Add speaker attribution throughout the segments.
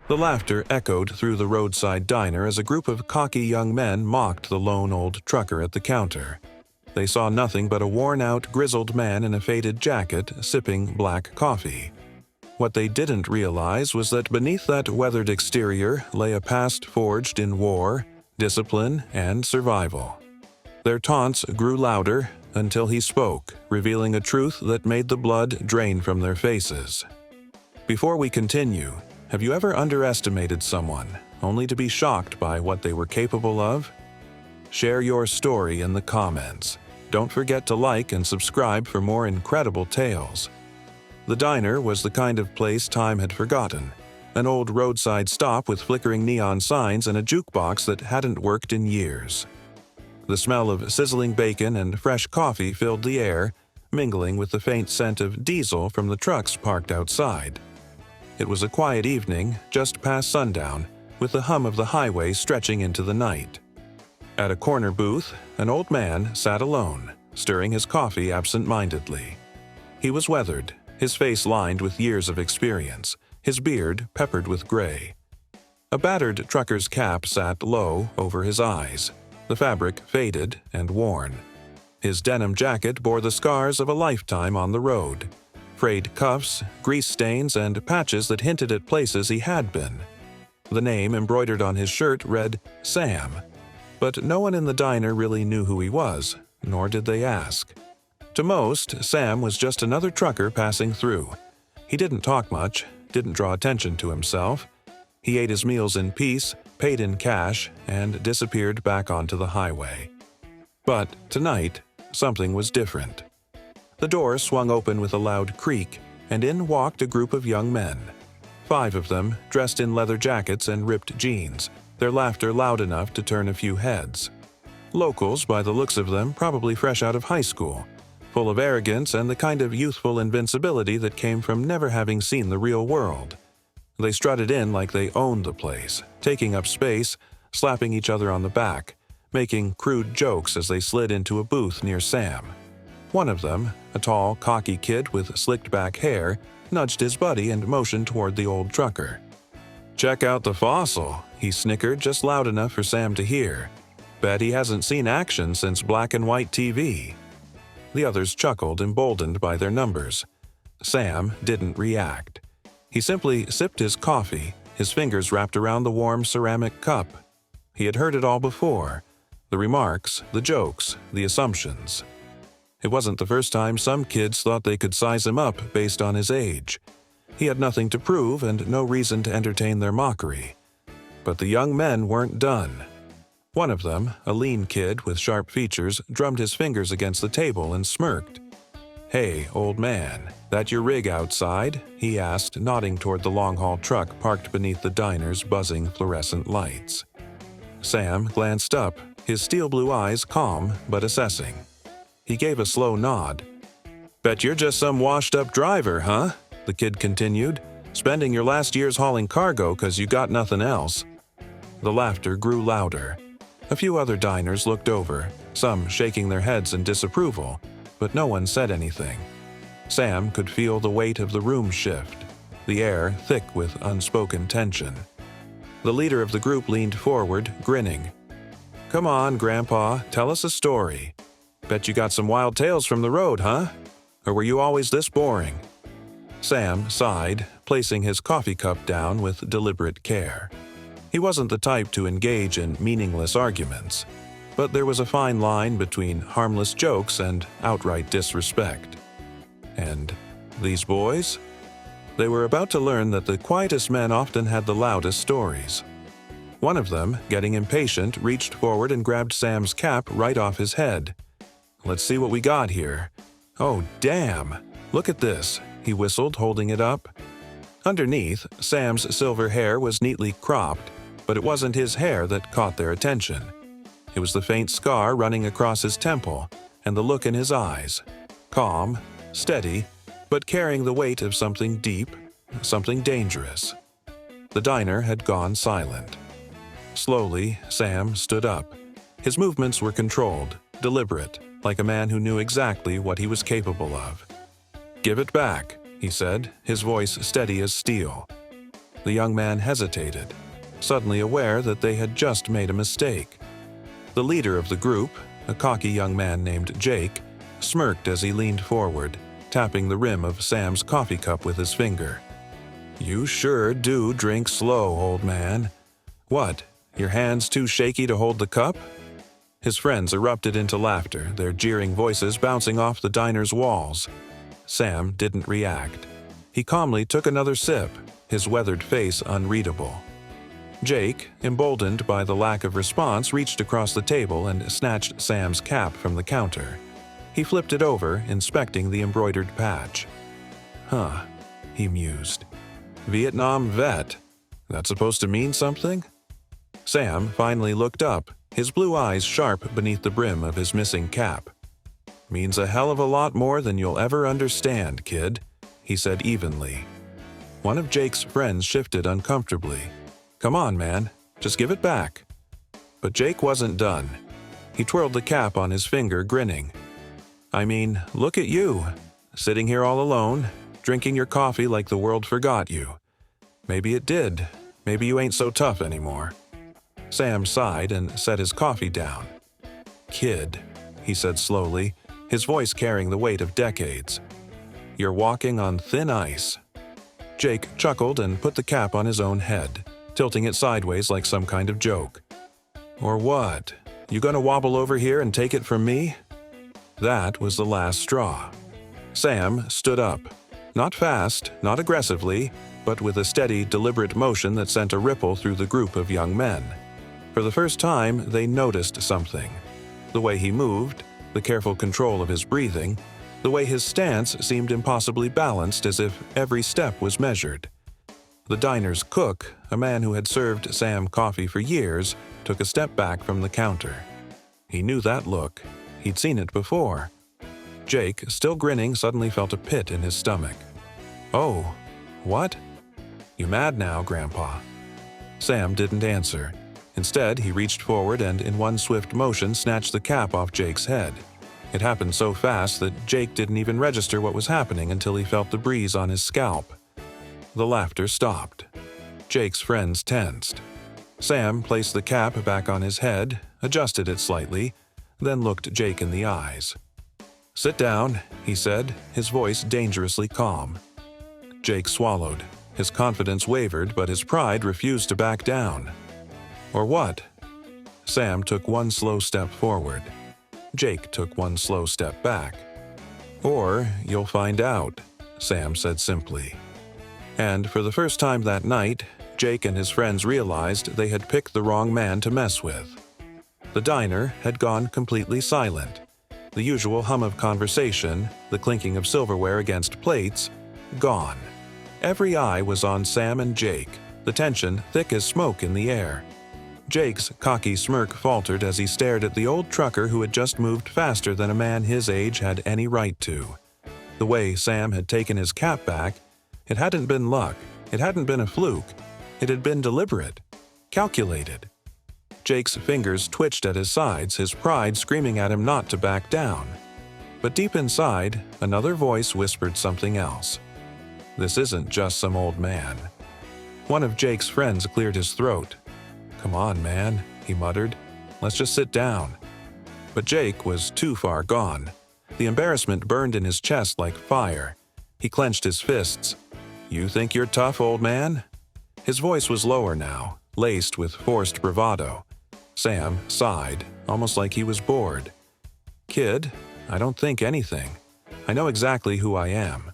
Speaker 1: The laughter echoed through the roadside diner as a group of cocky young men mocked the lone old trucker at the counter. They saw nothing but a worn-out, grizzled man in a faded jacket sipping black coffee. What they didn't realize was that beneath that weathered exterior lay a past forged in war, discipline, and survival. Their taunts grew louder until he spoke, revealing a truth that made the blood drain from their faces. Before we continue, have you ever underestimated someone, only to be shocked by what they were capable of? Share your story in the comments. Don't forget to like and subscribe for more incredible tales. The diner was the kind of place time had forgotten, an old roadside stop with flickering neon signs and a jukebox that hadn't worked in years. The smell of sizzling bacon and fresh coffee filled the air, mingling with the faint scent of diesel from the trucks parked outside. It was a quiet evening, just past sundown, with the hum of the highway stretching into the night. At a corner booth, an old man sat alone, stirring his coffee absent-mindedly. He was weathered, his face lined with years of experience, his beard peppered with gray. A battered trucker's cap sat low over his eyes, the fabric faded and worn. His denim jacket bore the scars of a lifetime on the road, frayed cuffs, grease stains, and patches that hinted at places he had been. The name embroidered on his shirt read Sam, but no one in the diner really knew who he was, nor did they ask. To most, Sam was just another trucker passing through. He didn't talk much, didn't draw attention to himself. He ate his meals in peace, paid in cash, and disappeared back onto the highway. But tonight, something was different. The door swung open with a loud creak, and in walked a group of young men. 5 of them, dressed in leather jackets and ripped jeans, their laughter loud enough to turn a few heads. Locals, by the looks of them, probably fresh out of high school, full of arrogance and the kind of youthful invincibility that came from never having seen the real world. They strutted in like they owned the place, taking up space, slapping each other on the back, making crude jokes as they slid into a booth near Sam. One of them, a tall, cocky kid with slicked-back hair, nudged his buddy and motioned toward the old trucker. "Check out the fossil," he snickered just loud enough for Sam to hear. "Bet he hasn't seen action since black and white TV." The others chuckled, emboldened by their numbers. Sam didn't react. He simply sipped his coffee, his fingers wrapped around the warm ceramic cup. He had heard it all before. The remarks, the jokes, the assumptions. It wasn't the first time some kids thought they could size him up based on his age. He had nothing to prove and no reason to entertain their mockery. But the young men weren't done. One of them, a lean kid with sharp features, drummed his fingers against the table and smirked. "Hey, old man, that your rig outside?" he asked, nodding toward the long-haul truck parked beneath the diner's buzzing fluorescent lights. Sam glanced up, his steel-blue eyes calm but assessing. He gave a slow nod. "Bet you're just some washed-up driver, huh?" the kid continued, "spending your last years hauling cargo 'cause you got nothing else." The laughter grew louder. A few other diners looked over, some shaking their heads in disapproval, but no one said anything. Sam could feel the weight of the room shift, the air thick with unspoken tension. The leader of the group leaned forward, grinning. "Come on, Grandpa, tell us a story. Bet you got some wild tales from the road, huh? Or were you always this boring?" Sam sighed, placing his coffee cup down with deliberate care. He wasn't the type to engage in meaningless arguments, but there was a fine line between harmless jokes and outright disrespect. And these boys? They were about to learn that the quietest men often had the loudest stories. One of them, getting impatient, reached forward and grabbed Sam's cap right off his head. "Let's see what we got here. Oh, damn! Look at this," he whistled, holding it up. Underneath, Sam's silver hair was neatly cropped, but it wasn't his hair that caught their attention. It was the faint scar running across his temple and the look in his eyes. Calm, steady, but carrying the weight of something deep, something dangerous. The diner had gone silent. Slowly, Sam stood up. His movements were controlled, deliberate, like a man who knew exactly what he was capable of. "Give it back," he said, his voice steady as steel. The young man hesitated, suddenly aware that they had just made a mistake. The leader of the group, a cocky young man named Jake, smirked as he leaned forward, tapping the rim of Sam's coffee cup with his finger. "You sure do drink slow, old man. What, your hands too shaky to hold the cup?" His friends erupted into laughter, their jeering voices bouncing off the diner's walls. Sam didn't react. He calmly took another sip, his weathered face unreadable. Jake, emboldened by the lack of response, reached across the table and snatched Sam's cap from the counter. He flipped it over, inspecting the embroidered patch. "Huh," he mused. "Vietnam vet. That's supposed to mean something?" Sam finally looked up, his blue eyes sharp beneath the brim of his missing cap. "Means a hell of a lot more than you'll ever understand, kid," he said evenly. One of Jake's friends shifted uncomfortably. "Come on, man, just give it back." But Jake wasn't done. He twirled the cap on his finger, grinning. "I mean, look at you, sitting here all alone, drinking your coffee like the world forgot you. Maybe it did. Maybe you ain't so tough anymore." Sam sighed and set his coffee down. "Kid," he said slowly, his voice carrying the weight of decades. "You're walking on thin ice." Jake chuckled and put the cap on his own head, tilting it sideways like some kind of joke. "Or what? You gonna wobble over here and take it from me?" That was the last straw. Sam stood up. Not fast, not aggressively, but with a steady, deliberate motion that sent a ripple through the group of young men. For the first time, they noticed something. The way he moved, the careful control of his breathing, the way his stance seemed impossibly balanced, as if every step was measured. The diner's cook, a man who had served Sam coffee for years, took a step back from the counter. He knew that look. He'd seen it before. Jake, still grinning, suddenly felt a pit in his stomach. "Oh, what? You mad now, Grandpa?" Sam didn't answer. Instead, he reached forward and, in one swift motion, snatched the cap off Jake's head. It happened so fast that Jake didn't even register what was happening until he felt the breeze on his scalp. The laughter stopped. Jake's friends tensed. Sam placed the cap back on his head, adjusted it slightly, then looked Jake in the eyes. "Sit down," he said, his voice dangerously calm. Jake swallowed. His confidence wavered, but his pride refused to back down. "Or what?" Sam took one slow step forward. Jake took one slow step back. "Or you'll find out," Sam said simply. And for the first time that night, Jake and his friends realized they had picked the wrong man to mess with. The diner had gone completely silent. The usual hum of conversation, the clinking of silverware against plates, gone. Every eye was on Sam and Jake, the tension thick as smoke in the air. Jake's cocky smirk faltered as he stared at the old trucker who had just moved faster than a man his age had any right to. The way Sam had taken his cap back, it hadn't been luck, it hadn't been a fluke, it had been deliberate, calculated. Jake's fingers twitched at his sides, his pride screaming at him not to back down. But deep inside, another voice whispered something else. This isn't just some old man. One of Jake's friends cleared his throat. "Come on, man," he muttered. "Let's just sit down." But Jake was too far gone. The embarrassment burned in his chest like fire. He clenched his fists. "You think you're tough, old man?" His voice was lower now, laced with forced bravado. Sam sighed, almost like he was bored. "Kid, I don't think anything. I know exactly who I am."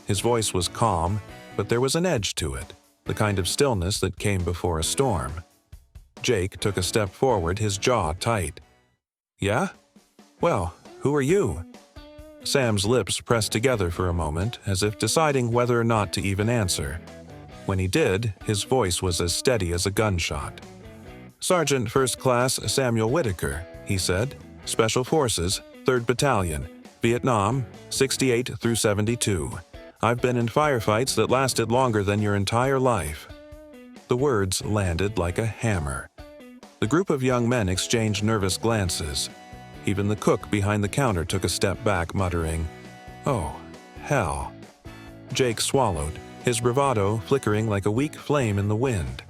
Speaker 1: His voice was calm, but there was an edge to it, the kind of stillness that came before a storm. Jake took a step forward, his jaw tight. "Yeah? Well, who are you?" Sam's lips pressed together for a moment, as if deciding whether or not to even answer. When he did, his voice was as steady as a gunshot. "Sergeant First Class Samuel Whitaker," he said. "Special Forces, 3rd Battalion, Vietnam, 68 through 72. I've been in firefights that lasted longer than your entire life." The words landed like a hammer. The group of young men exchanged nervous glances. Even the cook behind the counter took a step back, muttering, "Oh, hell." Jake swallowed, his bravado flickering like a weak flame in the wind.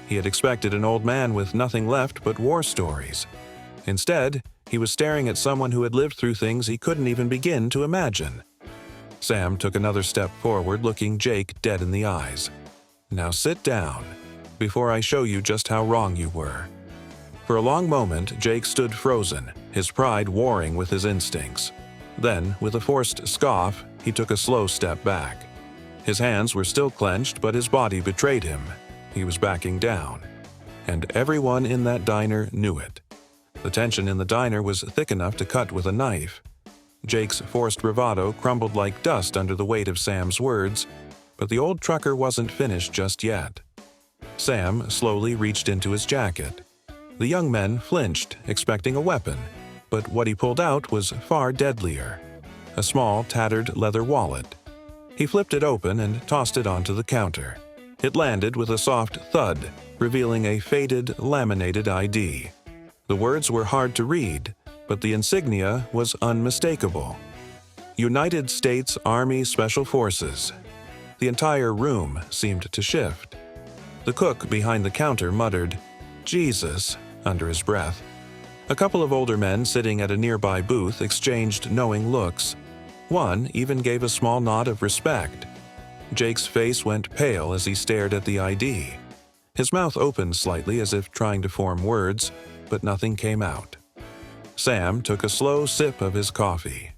Speaker 1: He had expected an old man with nothing left but war stories. Instead, he was staring at someone who had lived through things he couldn't even begin to imagine. Sam took another step forward, looking Jake dead in the eyes. "Now sit down, before I show you just how wrong you were." For a long moment, Jake stood frozen, his pride warring with his instincts. Then, with a forced scoff, he took a slow step back. His hands were still clenched, but his body betrayed him. He was backing down. And everyone in that diner knew it. The tension in the diner was thick enough to cut with a knife. Jake's forced bravado crumbled like dust under the weight of Sam's words, but the old trucker wasn't finished just yet. Sam slowly reached into his jacket. The young men flinched, expecting a weapon, but what he pulled out was far deadlier. A small, tattered leather wallet. He flipped it open and tossed it onto the counter. It landed with a soft thud, revealing a faded, laminated ID. The words were hard to read, but the insignia was unmistakable. United States Army Special Forces. The entire room seemed to shift. The cook behind the counter muttered, "Jesus," under his breath. A couple of older men sitting at a nearby booth exchanged knowing looks. One even gave a small nod of respect. Jake's face went pale as he stared at the ID. His mouth opened slightly as if trying to form words, but nothing came out. Sam took a slow sip of his coffee.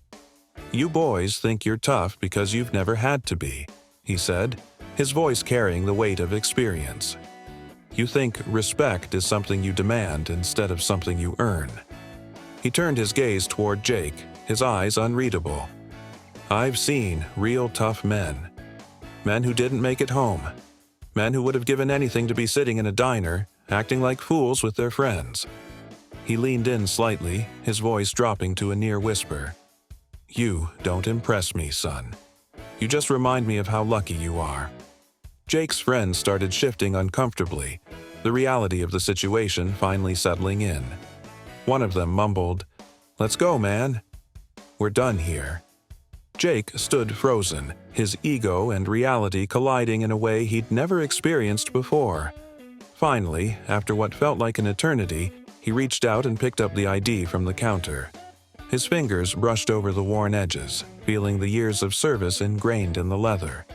Speaker 1: "You boys think you're tough because you've never had to be," he said, his voice carrying the weight of experience. "You think respect is something you demand instead of something you earn." He turned his gaze toward Jake, his eyes unreadable. "I've seen real tough men. Men who didn't make it home. Men who would have given anything to be sitting in a diner, acting like fools with their friends." He leaned in slightly, his voice dropping to a near whisper. "You don't impress me, son. You just remind me of how lucky you are." Jake's friends started shifting uncomfortably, the reality of the situation finally settling in. One of them mumbled, "Let's go, man. We're done here." Jake stood frozen, his ego and reality colliding in a way he'd never experienced before. Finally, after what felt like an eternity, he reached out and picked up the ID from the counter. His fingers brushed over the worn edges, feeling the years of service ingrained in the leather.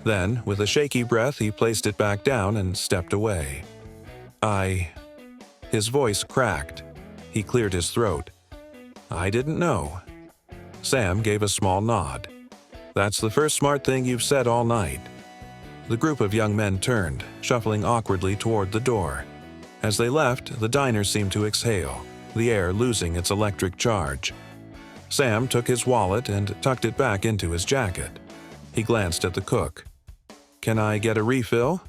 Speaker 1: Then, with a shaky breath, he placed it back down and stepped away. His voice cracked. He cleared his throat. "I didn't know." Sam gave a small nod. "That's the first smart thing you've said all night." The group of young men turned, shuffling awkwardly toward the door. As they left, the diner seemed to exhale, the air losing its electric charge. Sam took his wallet and tucked it back into his jacket. He glanced at the cook. "Can I get a refill?"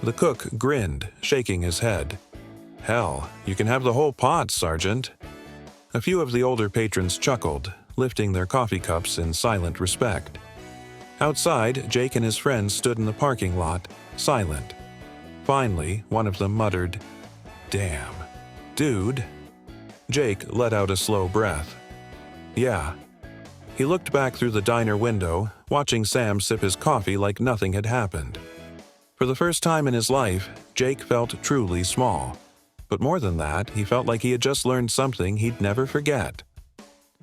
Speaker 1: The cook grinned, shaking his head. "Hell, you can have the whole pot, Sergeant." A few of the older patrons chuckled, lifting their coffee cups in silent respect. Outside, Jake and his friends stood in the parking lot, silent. Finally, one of them muttered, "Damn. Dude." Jake let out a slow breath. "Yeah." He looked back through the diner window, watching Sam sip his coffee like nothing had happened. For the first time in his life, Jake felt truly small. But more than that, he felt like he had just learned something he'd never forget.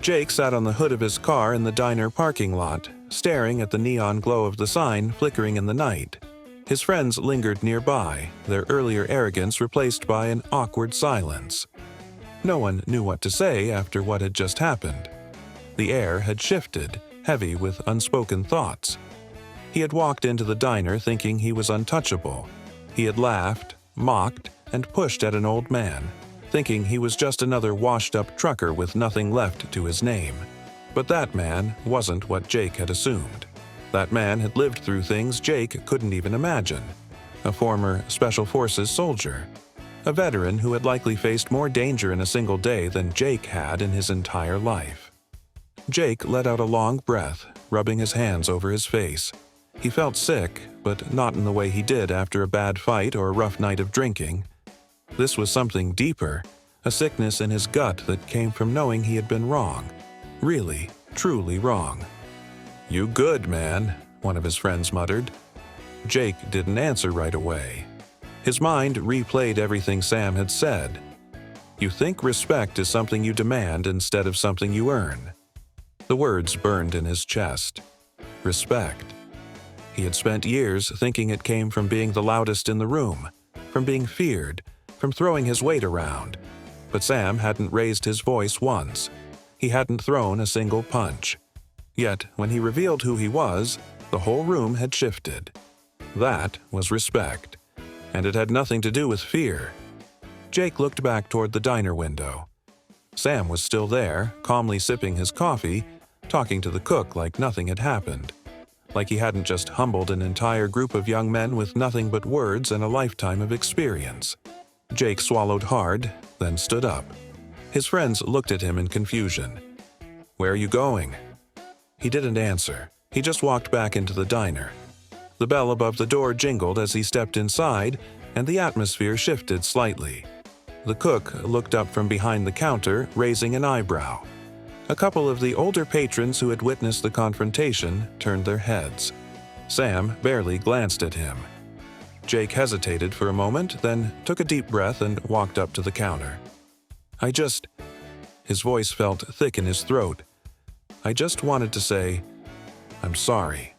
Speaker 1: Jake sat on the hood of his car in the diner parking lot, staring at the neon glow of the sign flickering in the night. His friends lingered nearby, their earlier arrogance replaced by an awkward silence. No one knew what to say after what had just happened. The air had shifted, heavy with unspoken thoughts. He had walked into the diner thinking he was untouchable. He had laughed, mocked, and pushed at an old man, thinking he was just another washed-up trucker with nothing left to his name. But that man wasn't what Jake had assumed. That man had lived through things Jake couldn't even imagine. A former Special Forces soldier. A veteran who had likely faced more danger in a single day than Jake had in his entire life. Jake let out a long breath, rubbing his hands over his face. He felt sick, but not in the way he did after a bad fight or a rough night of drinking. This was something deeper, a sickness in his gut that came from knowing he had been wrong. Really, truly wrong. "You good, man," one of his friends muttered. Jake didn't answer right away. His mind replayed everything Sam had said. You think respect is something you demand instead of something you earn. The words burned in his chest. Respect. He had spent years thinking it came from being the loudest in the room, from being feared, from throwing his weight around. But Sam hadn't raised his voice once. He hadn't thrown a single punch. Yet, when he revealed who he was, the whole room had shifted. That was respect, and it had nothing to do with fear. Jake looked back toward the diner window. Sam was still there, calmly sipping his coffee, talking to the cook like nothing had happened, like he hadn't just humbled an entire group of young men with nothing but words and a lifetime of experience. Jake swallowed hard, then stood up. His friends looked at him in confusion. "Where are you going?" He didn't answer. He just walked back into the diner. The bell above the door jingled as he stepped inside, and the atmosphere shifted slightly. The cook looked up from behind the counter, raising an eyebrow. A couple of the older patrons who had witnessed the confrontation turned their heads. Sam barely glanced at him. Jake hesitated for a moment, then took a deep breath and walked up to the counter. His voice felt thick in his throat. "I just wanted to say, I'm sorry."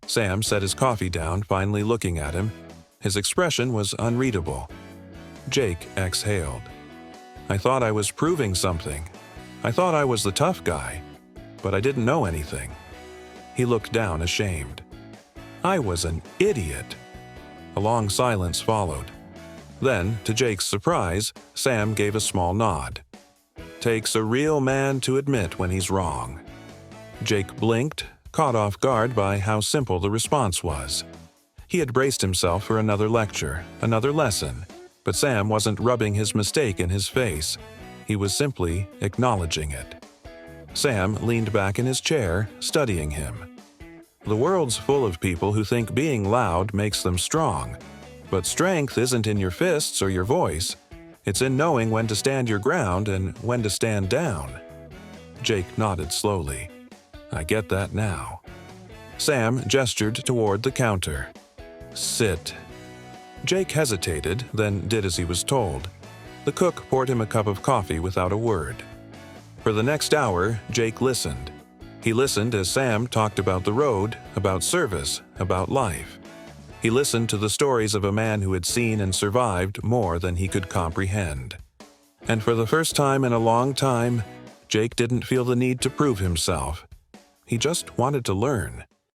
Speaker 1: Sam set his coffee down, finally looking at him. His expression was unreadable. Jake exhaled. "I thought I was proving something. I thought I was the tough guy, but I didn't know anything." He looked down, ashamed. "I was an idiot." A long silence followed. Then, to Jake's surprise, Sam gave a small nod. "Takes a real man to admit when he's wrong." Jake blinked, caught off guard by how simple the response was. He had braced himself for another lecture, another lesson, but Sam wasn't rubbing his mistake in his face. He was simply acknowledging it. Sam leaned back in his chair, studying him. The world's full of people who think being loud makes them strong. But strength isn't in your fists or your voice. It's in knowing when to stand your ground and when to stand down. Jake nodded slowly. "I get that now." Sam gestured toward the counter. "Sit." Jake hesitated, then did as he was told. The cook poured him a cup of coffee without a word. For the next hour, Jake listened. He listened as Sam talked about the road, about service, about life. He listened to the stories of a man who had seen and survived more than he could comprehend. And for the first time in a long time, Jake didn't feel the need to prove himself. He just wanted to learn.